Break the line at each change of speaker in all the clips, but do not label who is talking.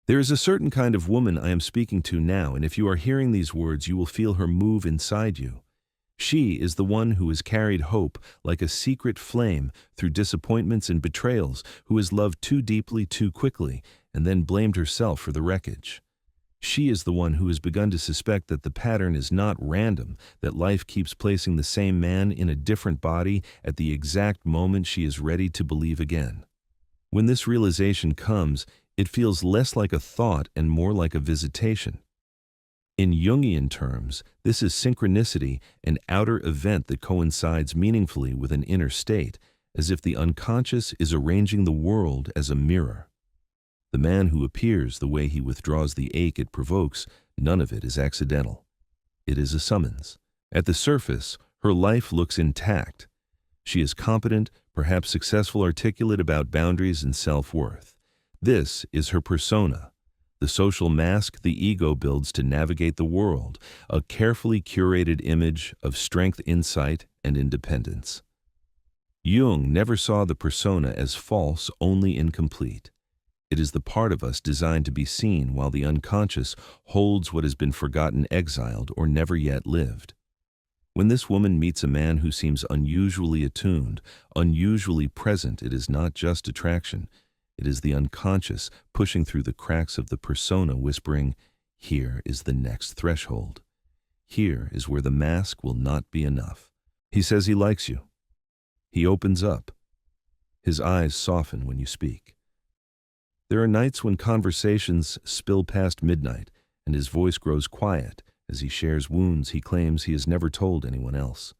There is a certain kind of woman I am speaking to now, and if you are hearing these words, you will feel her move inside you. She is the one who has carried hope like a secret flame through disappointments and betrayals, who has loved too deeply too quickly, and then blamed herself for the wreckage. She is the one who has begun to suspect that the pattern is not random, that life keeps placing the same man in a different body at the exact moment she is ready to believe again. When this realization comes, it feels less like a thought and more like a visitation. In Jungian terms, this is synchronicity, an outer event that coincides meaningfully with an inner state, as if the unconscious is arranging the world as a mirror. The man who appears the way he withdraws the ache it provokes, none of it is accidental. It is a summons. At the surface, her life looks intact. She is competent, perhaps successful, articulate about boundaries and self-worth. This is her persona, the social mask the ego builds to navigate the world, a carefully curated image of strength, insight, and independence. Jung never saw the persona as false, only incomplete. It is the part of us designed to be seen, while the unconscious holds what has been forgotten, exiled, or never yet lived. When this woman meets a man who seems unusually attuned, unusually present, it is not just attraction. It is the unconscious pushing through the cracks of the persona, whispering, "Here is the next threshold. Here is where the mask will not be enough." He says he likes you. He opens up. His eyes soften when you speak. There are nights when conversations spill past midnight, and his voice grows quiet as he shares wounds he claims he has never told anyone else.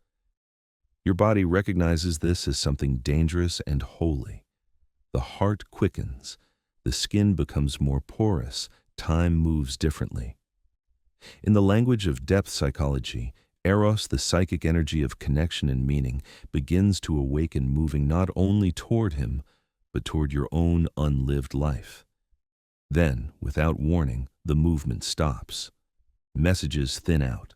Your body recognizes this as something dangerous and holy. The heart quickens, the skin becomes more porous, time moves differently. In the language of depth psychology, eros, the psychic energy of connection and meaning, begins to awaken, moving not only toward him, but toward your own unlived life. Then, without warning, the movement stops. Messages thin out.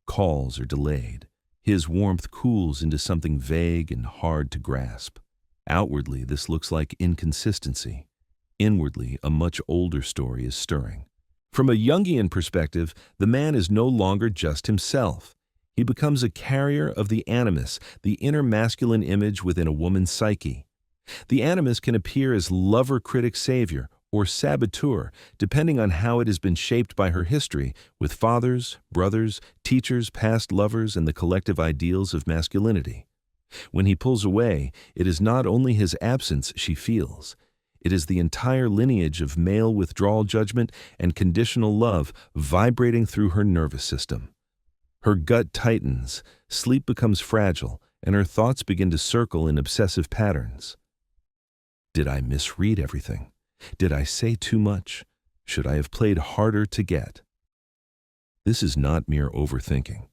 Calls are delayed. His warmth cools into something vague and hard to grasp. Outwardly, this looks like inconsistency. Inwardly, a much older story is stirring. From a Jungian perspective, the man is no longer just himself. He becomes a carrier of the animus, the inner masculine image within a woman's psyche. The animus can appear as lover, critic, savior, or saboteur, depending on how it has been shaped by her history, with fathers, brothers, teachers, past lovers, and the collective ideals of masculinity. When he pulls away, it is not only his absence she feels. It is the entire lineage of male withdrawal, judgment, and conditional love vibrating through her nervous system. Her gut tightens, sleep becomes fragile, and her thoughts begin to circle in obsessive patterns. Did I misread everything? Did I say too much? Should I have played harder to get? This is not mere overthinking.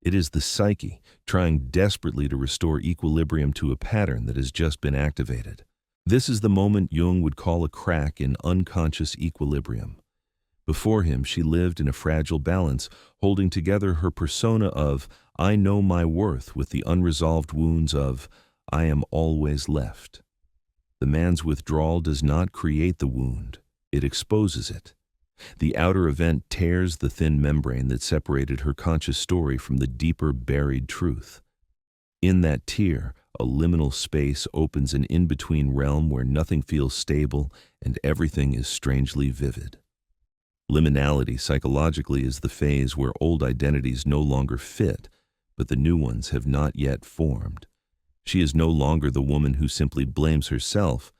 It is the psyche trying desperately to restore equilibrium to a pattern that has just been activated. This is the moment Jung would call a crack in unconscious equilibrium. Before him, she lived in a fragile balance, holding together her persona of "I know my worth" with the unresolved wounds of "I am always left." The man's withdrawal does not create the wound, it exposes it. The outer event tears the thin membrane that separated her conscious story from the deeper buried truth. In that tear, a liminal space opens, an in-between realm where nothing feels stable and everything is strangely vivid. Liminality psychologically is the phase where old identities no longer fit, but the new ones have not yet formed. She is no longer the woman who simply blames herself,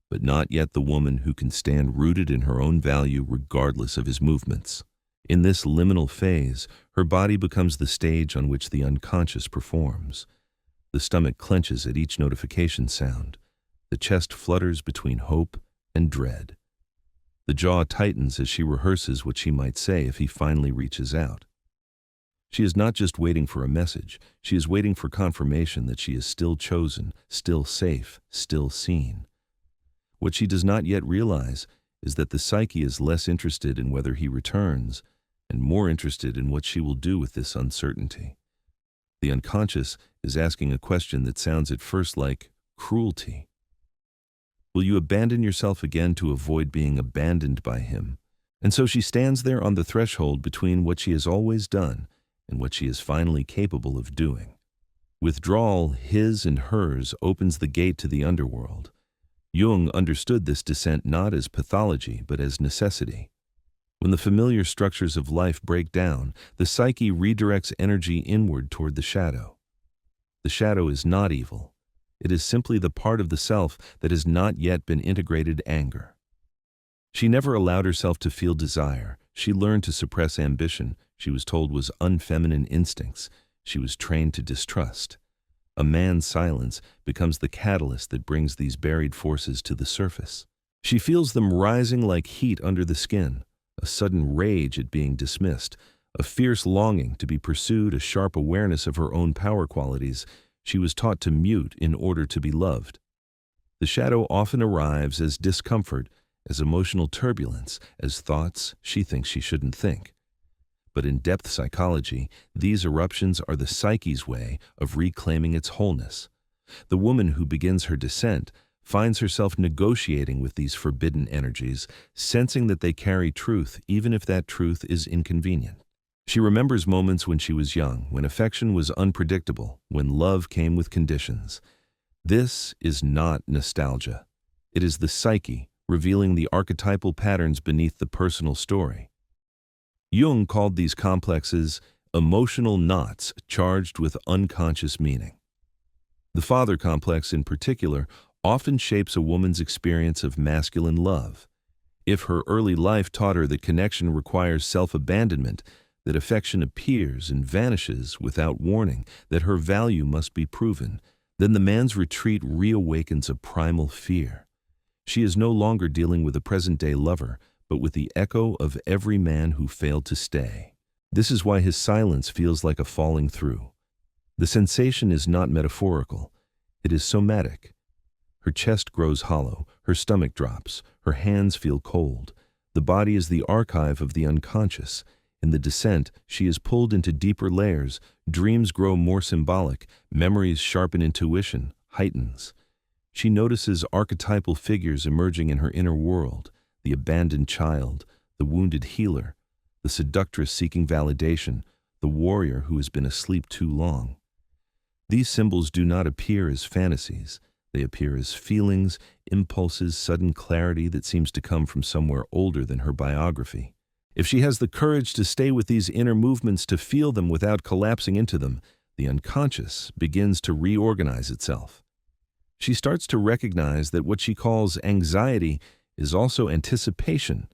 but not yet the woman who can stand rooted in her own value regardless of his movements. In this liminal phase, her body becomes the stage on which the unconscious performs. The stomach clenches at each notification sound. The chest flutters between hope and dread. The jaw tightens as she rehearses what she might say if he finally reaches out. She is not just waiting for a message, she is waiting for confirmation that she is still chosen, still safe, still seen. What she does not yet realize is that the psyche is less interested in whether he returns and more interested in what she will do with this uncertainty. The unconscious is asking a question that sounds at first like cruelty. Will you abandon yourself again to avoid being abandoned by him? And so she stands there on the threshold between what she has always done and what she is finally capable of doing. Withdrawal, his and hers, opens the gate to the underworld. Jung understood this descent not as pathology, but as necessity. When the familiar structures of life break down, the psyche redirects energy inward toward the shadow. The shadow is not evil. It is simply the part of the self that has not yet been integrated anger. She never allowed herself to feel desire. She learned to suppress ambition she was told was unfeminine instincts. She was trained to distrust. A man's silence becomes the catalyst that brings these buried forces to the surface. She feels them rising like heat under the skin, a sudden rage at being dismissed, a fierce longing to be pursued, a sharp awareness of her own power qualities she was taught to mute in order to be loved. The shadow often arrives as discomfort, as emotional turbulence, as thoughts she thinks she shouldn't think. But in depth psychology, these eruptions are the psyche's way of reclaiming its wholeness. The woman who begins her descent finds herself negotiating with these forbidden energies, sensing that they carry truth even if that truth is inconvenient. She remembers moments when she was young, when affection was unpredictable, when love came with conditions. This is not nostalgia. It is the psyche revealing the archetypal patterns beneath the personal story. Jung called these complexes emotional knots charged with unconscious meaning. The father complex, in particular, often shapes a woman's experience of masculine love. If her early life taught her that connection requires self-abandonment, that affection appears and vanishes without warning, that her value must be proven, then the man's retreat reawakens a primal fear. She is no longer dealing with a present-day lover, but with the echo of every man who failed to stay. This is why his silence feels like a falling through. The sensation is not metaphorical. It is somatic. Her chest grows hollow, her stomach drops, her hands feel cold. The body is the archive of the unconscious. In the descent, she is pulled into deeper layers. Dreams grow more symbolic. Memories sharpen intuition, heightens. She notices archetypal figures emerging in her inner world. The abandoned child, the wounded healer, the seductress seeking validation, the warrior who has been asleep too long. These symbols do not appear as fantasies. They appear as feelings, impulses, sudden clarity that seems to come from somewhere older than her biography. If she has the courage to stay with these inner movements, to feel them without collapsing into them, the unconscious begins to reorganize itself. She starts to recognize that what she calls anxiety is also anticipation,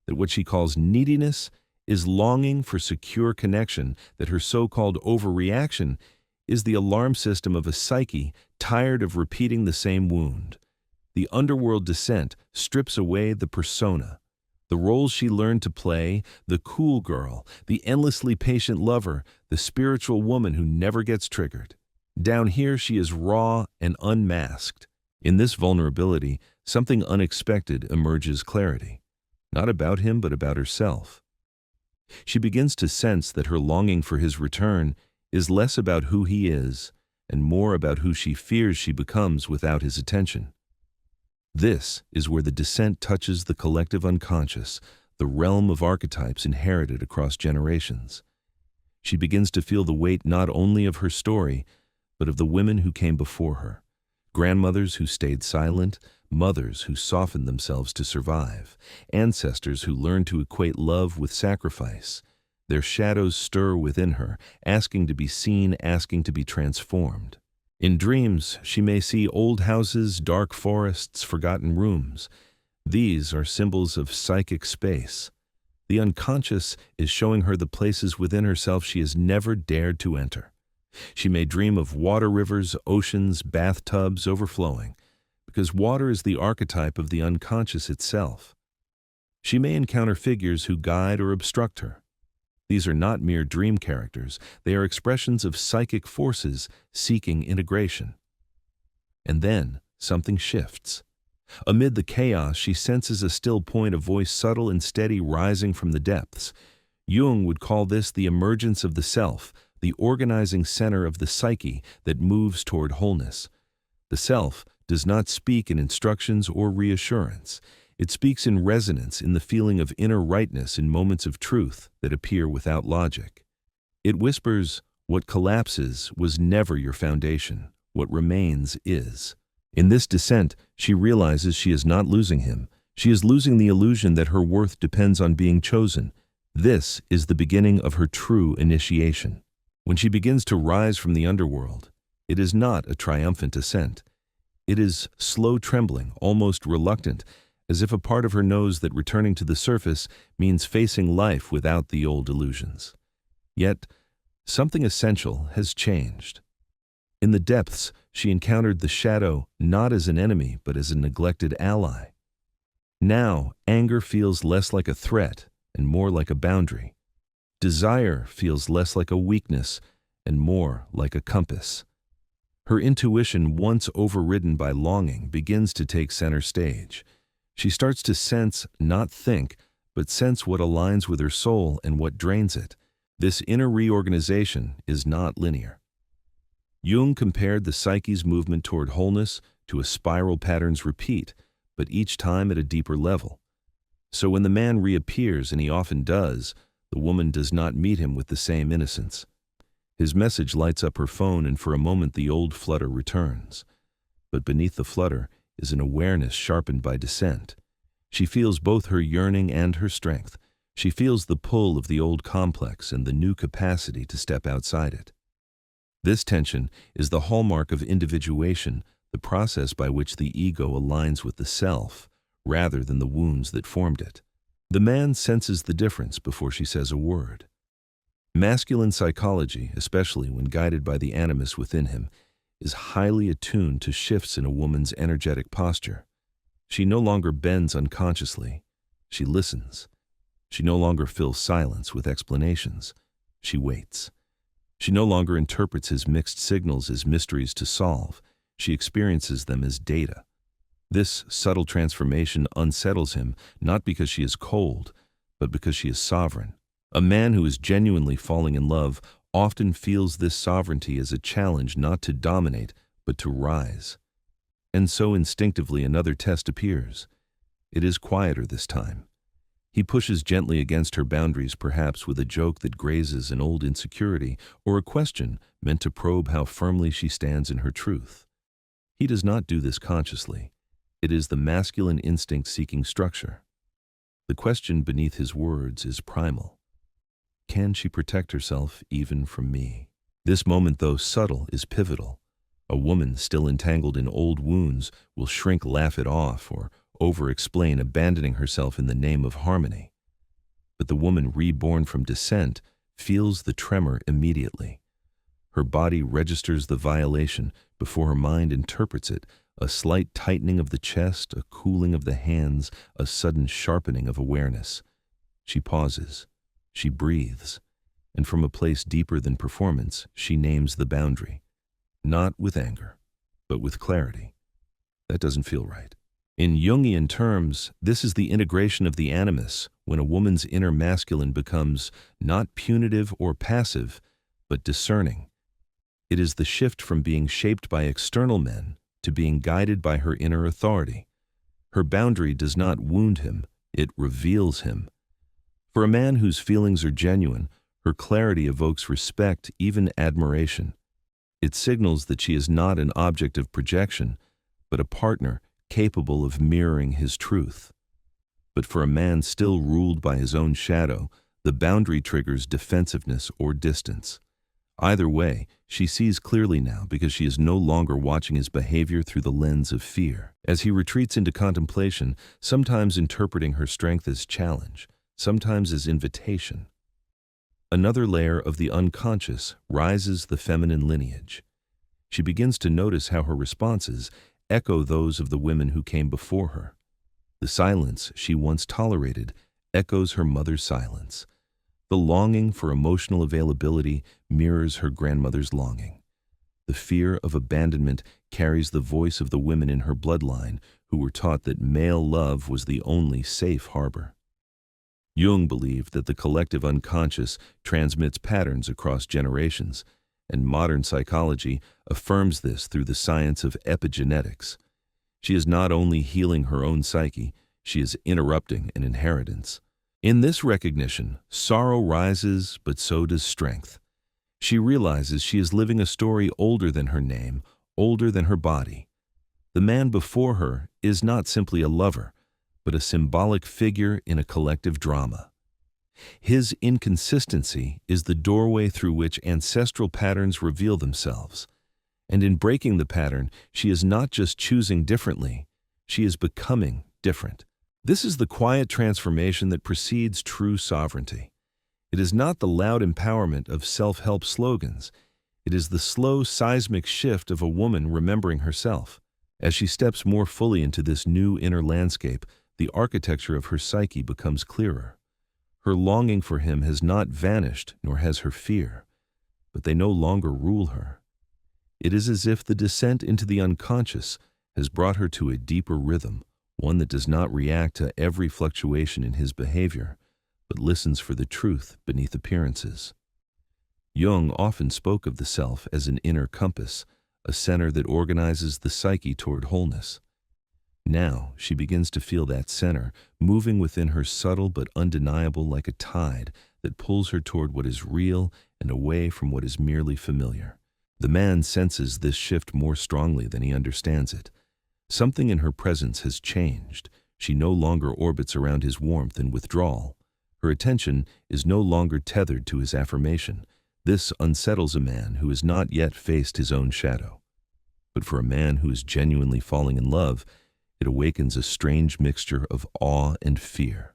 that what she calls neediness is longing for secure connection, that her so-called overreaction is the alarm system of a psyche tired of repeating the same wound. The underworld descent strips away the persona, the roles she learned to play, the cool girl, the endlessly patient lover, the spiritual woman who never gets triggered. Down here she is raw and unmasked. In this vulnerability, something unexpected emerges: clarity, not about him but about herself. She begins to sense that her longing for his return is less about who he is and more about who she fears she becomes without his attention. This is where the descent touches the collective unconscious, the realm of archetypes inherited across generations. She begins to feel the weight not only of her story, but of the women who came before her. Grandmothers who stayed silent, mothers who softened themselves to survive, ancestors who learned to equate love with sacrifice. Their shadows stir within her, asking to be seen, asking to be transformed. In dreams, she may see old houses, dark forests, forgotten rooms. These are symbols of psychic space. The unconscious is showing her the places within herself she has never dared to enter. She may dream of water rivers, oceans, bathtubs overflowing, because water is the archetype of the unconscious itself. She may encounter figures who guide or obstruct her. These are not mere dream characters. They are expressions of psychic forces seeking integration. And then something shifts. Amid the chaos, she senses a still point, a voice subtle and steady rising from the depths. Jung would call this the emergence of the self, the organizing center of the psyche that moves toward wholeness. The self does not speak in instructions or reassurance. It speaks in resonance in the feeling of inner rightness in moments of truth that appear without logic. It whispers, "What collapses was never your foundation. What remains is." In this descent, she realizes she is not losing him. She is losing the illusion that her worth depends on being chosen. This is the beginning of her true initiation. When she begins to rise from the underworld, it is not a triumphant ascent. It is slow trembling, almost reluctant, as if a part of her knows that returning to the surface means facing life without the old illusions. Yet, something essential has changed. In the depths, she encountered the shadow not as an enemy but as a neglected ally. Now, anger feels less like a threat and more like a boundary. Desire feels less like a weakness and more like a compass. Her intuition, once overridden by longing, begins to take center stage. She starts to sense, not think, but sense what aligns with her soul and what drains it. This inner reorganization is not linear. Jung compared the psyche's movement toward wholeness to a spiral pattern's repeat, but each time at a deeper level. So when the man reappears, and he often does, the woman does not meet him with the same innocence. His message lights up her phone, and for a moment the old flutter returns. But beneath the flutter is an awareness sharpened by descent. She feels both her yearning and her strength. She feels the pull of the old complex and the new capacity to step outside it. This tension is the hallmark of individuation, the process by which the ego aligns with the self, rather than the wounds that formed it. The man senses the difference before she says a word. Masculine psychology, especially when guided by the animus within him, is highly attuned to shifts in a woman's energetic posture. She no longer bends unconsciously. She listens. She no longer fills silence with explanations. She waits. She no longer interprets his mixed signals as mysteries to solve. She experiences them as data. This subtle transformation unsettles him, not because she is cold, but because she is sovereign. A man who is genuinely falling in love often feels this sovereignty as a challenge not to dominate, but to rise. And so instinctively another test appears. It is quieter this time. He pushes gently against her boundaries, perhaps with a joke that grazes an old insecurity, or a question meant to probe how firmly she stands in her truth. He does not do this consciously. It is the masculine instinct seeking structure. The question beneath his words is primal. Can she protect herself even from me? This moment, though subtle, is pivotal. A woman still entangled in old wounds will shrink, laugh it off, or over-explain, abandoning herself in the name of harmony. But the woman reborn from descent feels the tremor immediately. Her body registers the violation before her mind interprets it, a slight tightening of the chest, a cooling of the hands, a sudden sharpening of awareness. She pauses. She breathes. And from a place deeper than performance, she names the boundary. Not with anger, but with clarity. That doesn't feel right. In Jungian terms, this is the integration of the animus, when a woman's inner masculine becomes not punitive or passive, but discerning. It is the shift from being shaped by external men to being guided by her inner authority. Her boundary does not wound him, it reveals him. For a man whose feelings are genuine, her clarity evokes respect, even admiration. It signals that she is not an object of projection, but a partner capable of mirroring his truth. But for a man still ruled by his own shadow, the boundary triggers defensiveness or distance. Either way, she sees clearly now because she is no longer watching his behavior through the lens of fear. As he retreats into contemplation, sometimes interpreting her strength as challenge, sometimes as invitation. Another layer of the unconscious rises the feminine lineage. She begins to notice how her responses echo those of the women who came before her. The silence she once tolerated echoes her mother's silence. The longing for emotional availability mirrors her grandmother's longing. The fear of abandonment carries the voice of the women in her bloodline who were taught that male love was the only safe harbor. Jung believed that the collective unconscious transmits patterns across generations, and modern psychology affirms this through the science of epigenetics. She is not only healing her own psyche, She is interrupting an inheritance. In this recognition, sorrow rises, but so does strength. She realizes she is living a story older than her name, older than her body. The man before her is not simply a lover, but a symbolic figure in a collective drama. His inconsistency is the doorway through which ancestral patterns reveal themselves. And in breaking the pattern, she is not just choosing differently, she is becoming different. This is the quiet transformation that precedes true sovereignty. It is not the loud empowerment of self-help slogans. It is the slow seismic shift of a woman remembering herself. As she steps more fully into this new inner landscape, the architecture of her psyche becomes clearer. Her longing for him has not vanished, nor has her fear, but they no longer rule her. It is as if the descent into the unconscious has brought her to a deeper rhythm, one that does not react to every fluctuation in his behavior, but listens for the truth beneath appearances. Jung often spoke of the self as an inner compass, a center that organizes the psyche toward wholeness. Now she begins to feel that center moving within her, subtle but undeniable, like a tide that pulls her toward what is real and away from what is merely familiar. The man senses this shift more strongly than he understands it. Something in her presence has changed. She no longer orbits around his warmth and withdrawal. Her attention is no longer tethered to his affirmation. This unsettles a man who has not yet faced his own shadow. But for a man who is genuinely falling in love, it awakens a strange mixture of awe and fear.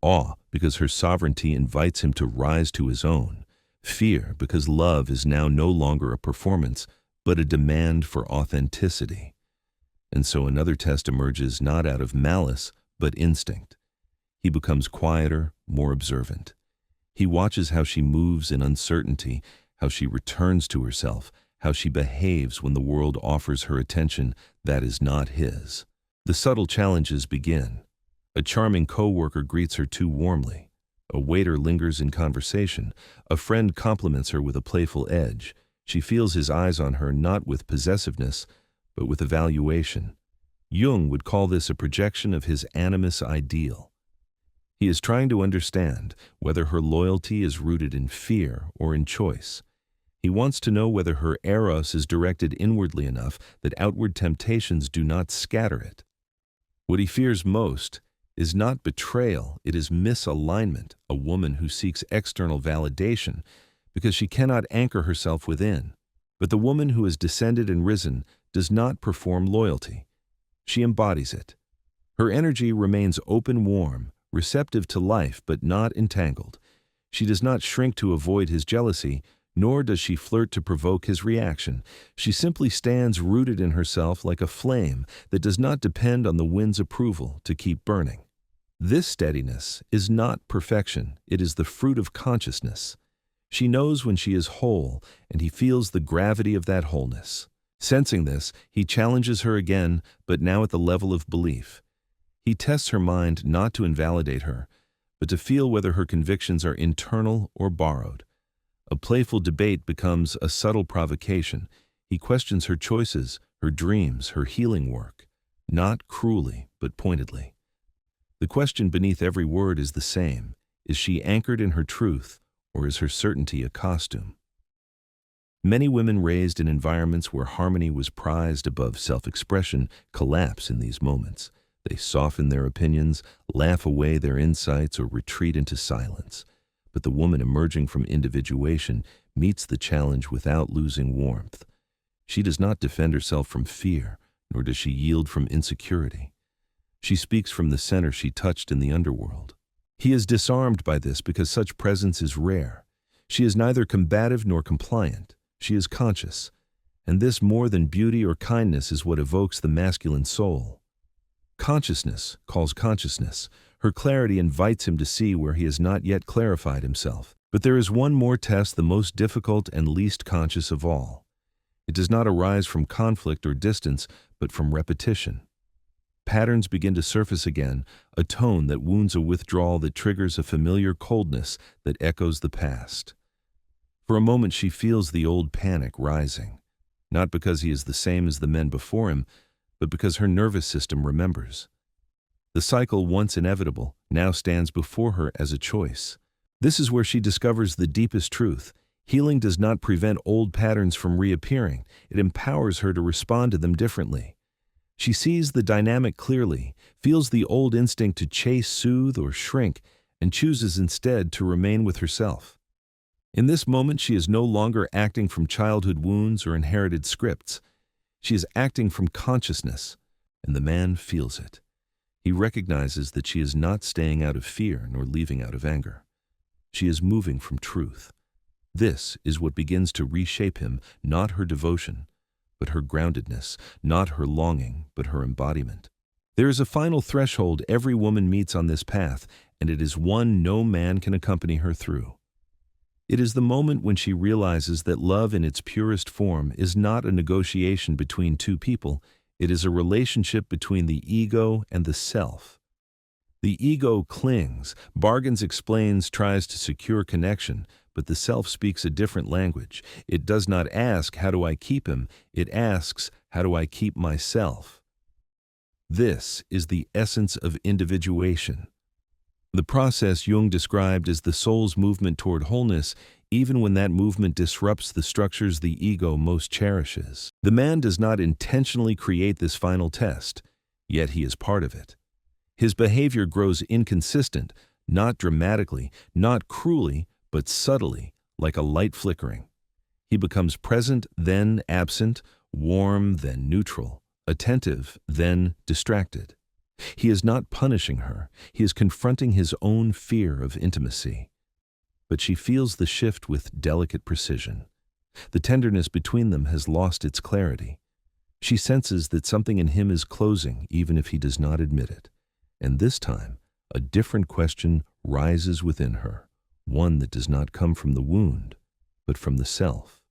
Awe because her sovereignty invites him to rise to his own. Fear because love is now no longer a performance, but a demand for authenticity. And so another test emerges not out of malice, but instinct. He becomes quieter, more observant. He watches how she moves in uncertainty, how she returns to herself, how she behaves when the world offers her attention that is not his. The subtle challenges begin. A charming co-worker greets her too warmly. A waiter lingers in conversation. A friend compliments her with a playful edge. She feels his eyes on her not with possessiveness, but with evaluation. Jung would call this a projection of his animus ideal. He is trying to understand whether her loyalty is rooted in fear or in choice. He wants to know whether her eros is directed inwardly enough that outward temptations do not scatter it. What he fears most is not betrayal, it is misalignment, a woman who seeks external validation because she cannot anchor herself within. But the woman who has descended and risen does not perform loyalty. She embodies it. Her energy remains open, warm, receptive to life, but not entangled. She does not shrink to avoid his jealousy, nor does she flirt to provoke his reaction. She simply stands rooted in herself like a flame that does not depend on the wind's approval to keep burning. This steadiness is not perfection, it is the fruit of consciousness. She knows when she is whole, and he feels the gravity of that wholeness. Sensing this, he challenges her again, but now at the level of belief. He tests her mind not to invalidate her, but to feel whether her convictions are internal or borrowed. A playful debate becomes a subtle provocation. He questions her choices, her dreams, her healing work, not cruelly, but pointedly. The question beneath every word is the same. Is she anchored in her truth, or is her certainty a costume? Many women raised in environments where harmony was prized above self-expression collapse in these moments. They soften their opinions, laugh away their insights, or retreat into silence. But the woman emerging from individuation meets the challenge without losing warmth. She does not defend herself from fear, nor does she yield from insecurity. She speaks from the center she touched in the underworld. He is disarmed by this because such presence is rare. She is neither combative nor compliant. She is conscious. And this, more than beauty or kindness, is what evokes the masculine soul. Consciousness calls consciousness. Her clarity invites him to see where he has not yet clarified himself. But there is one more test, the most difficult and least conscious of all. It does not arise from conflict or distance, but from repetition. Patterns begin to surface again, a tone that wounds a withdrawal that triggers a familiar coldness that echoes the past. For a moment she feels the old panic rising, not because he is the same as the men before him, but because her nervous system remembers. The cycle, once inevitable, now stands before her as a choice. This is where she discovers the deepest truth. Healing does not prevent old patterns from reappearing. It empowers her to respond to them differently. She sees the dynamic clearly, feels the old instinct to chase, soothe, or shrink, and chooses instead to remain with herself. In this moment, she is no longer acting from childhood wounds or inherited scripts. She is acting from consciousness, and the man feels it. He recognizes that she is not staying out of fear nor leaving out of anger. She is moving from truth. This is what begins to reshape him, not her devotion, but her groundedness, not her longing, but her embodiment. There is a final threshold every woman meets on this path, and it is one no man can accompany her through. It is the moment when she realizes that love in its purest form is not a negotiation between two people. It is a relationship between the ego and the self. The ego clings, bargains, explains, tries to secure connection, but the self speaks a different language. It does not ask, "How do I keep him?" It asks, "How do I keep myself?" This is the essence of individuation. The process Jung described as the soul's movement toward wholeness, even when that movement disrupts the structures the ego most cherishes. The man does not intentionally create this final test, yet he is part of it. His behavior grows inconsistent, not dramatically, not cruelly, but subtly, like a light flickering. He becomes present, then absent, warm, then neutral, attentive, then distracted. He is not punishing her, he is confronting his own fear of intimacy. But she feels the shift with delicate precision. The tenderness between them has lost its clarity. She senses that something in him is closing, even if he does not admit it. And this time, a different question rises within her, one that does not come from the wound, but from the self.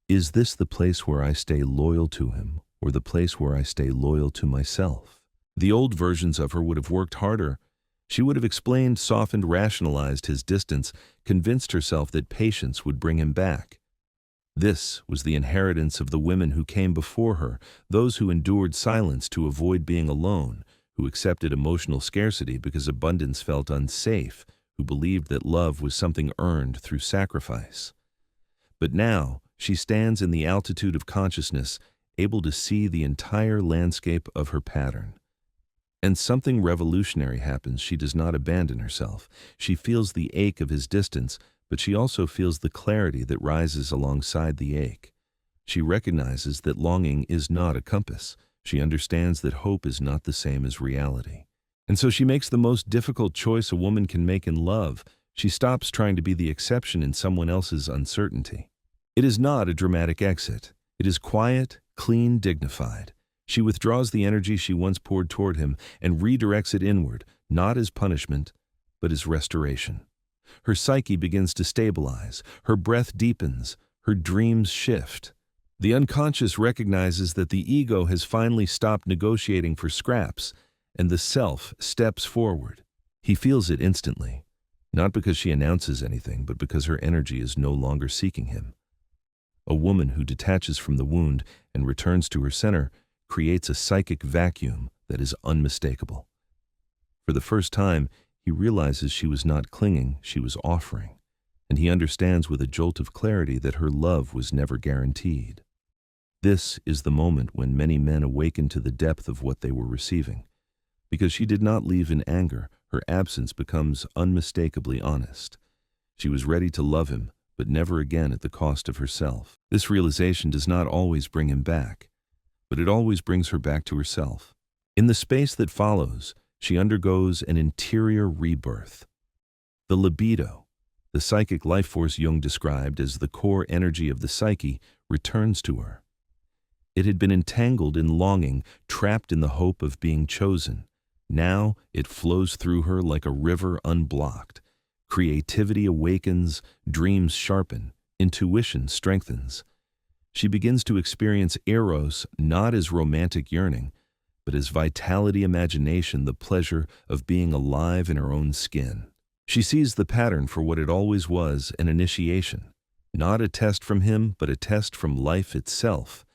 Is this the place where I stay loyal to him, or the place where I stay loyal to myself? The old versions of her would have worked harder. She would have explained, softened, rationalized his distance, convinced herself that patience would bring him back. This was the inheritance of the women who came before her, those who endured silence to avoid being alone, who accepted emotional scarcity because abundance felt unsafe, who believed that love was something earned through sacrifice. But now she stands in the altitude of consciousness, able to see the entire landscape of her pattern. And something revolutionary happens. She does not abandon herself. She feels the ache of his distance, but she also feels the clarity that rises alongside the ache. She recognizes that longing is not a compass. She understands that hope is not the same as reality. And so she makes the most difficult choice a woman can make in love. She stops trying to be the exception in someone else's uncertainty. It is not a dramatic exit. It is quiet, clean, dignified. She withdraws the energy she once poured toward him and redirects it inward, not as punishment, but as restoration. Her psyche begins to stabilize, her breath deepens, her dreams shift. The unconscious recognizes that the ego has finally stopped negotiating for scraps, and the self steps forward. He feels it instantly, not because she announces anything, but because her energy is no longer seeking him. A woman who detaches from the wound and returns to her center creates a psychic vacuum that is unmistakable. For the first time, he realizes she was not clinging, she was offering, and he understands with a jolt of clarity that her love was never guaranteed. This is the moment when many men awaken to the depth of what they were receiving. Because she did not leave in anger, her absence becomes unmistakably honest. She was ready to love him, but never again at the cost of herself. This realization does not always bring him back, but it always brings her back to herself. In the space that follows, she undergoes an interior rebirth. The libido, the psychic life force Jung described as the core energy of the psyche, returns to her. It had been entangled in longing, trapped in the hope of being chosen. Now it flows through her like a river unblocked. Creativity awakens, dreams sharpen, intuition strengthens. She begins to experience eros not as romantic yearning, but as vitality, imagination, the pleasure of being alive in her own skin. She sees the pattern for what it always was, an initiation. Not a test from him, but a test from life itself.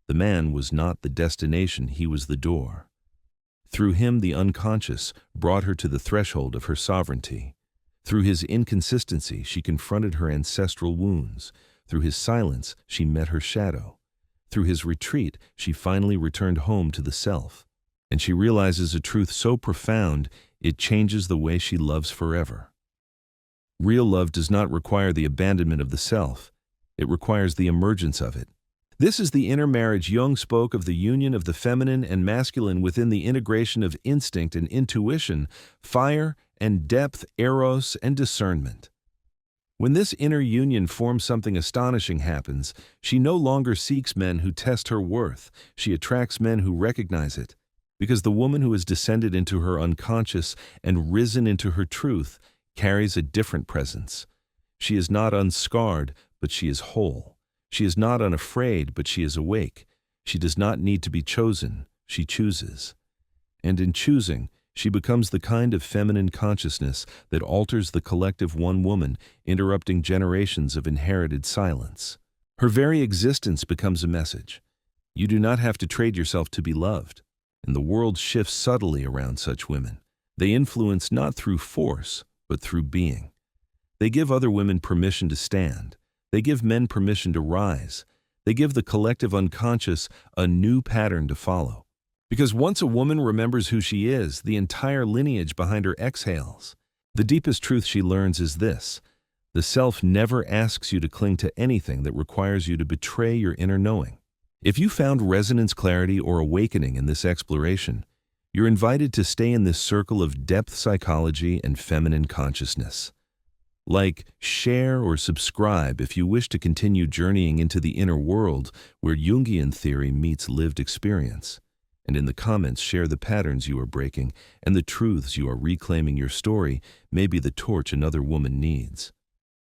The man was not the destination, he was the door. Through him, the unconscious brought her to the threshold of her sovereignty. Through his inconsistency, she confronted her ancestral wounds. Through his silence, she met her shadow. Through his retreat, she finally returned home to the self. And she realizes a truth so profound, it changes the way she loves forever. Real love does not require the abandonment of the self. It requires the emergence of it. This is the inner marriage. Jung spoke of the union of the feminine and masculine within the integration of instinct and intuition, fire and depth, eros and discernment. When this inner union forms, something astonishing happens. She no longer seeks men who test her worth. She attracts men who recognize it. Because the woman who has descended into her unconscious and risen into her truth carries a different presence. She is not unscarred, but she is whole. She is not unafraid, but she is awake. She does not need to be chosen, she chooses. And in choosing, she becomes the kind of feminine consciousness that alters the collective one woman, interrupting generations of inherited silence. Her very existence becomes a message. You do not have to trade yourself to be loved. And the world shifts subtly around such women. They influence not through force, but through being. They give other women permission to stand. They give men permission to rise. They give the collective unconscious a new pattern to follow. Because once a woman remembers who she is, the entire lineage behind her exhales. The deepest truth she learns is this: the self never asks you to cling to anything that requires you to betray your inner knowing. If you found resonance, clarity, or awakening in this exploration, you're invited to stay in this circle of depth psychology and feminine consciousness. Like, share, or subscribe if you wish to continue journeying into the inner world where Jungian theory meets lived experience. And in the comments, share the patterns you are breaking and the truths you are reclaiming. Your story may be the torch another woman needs.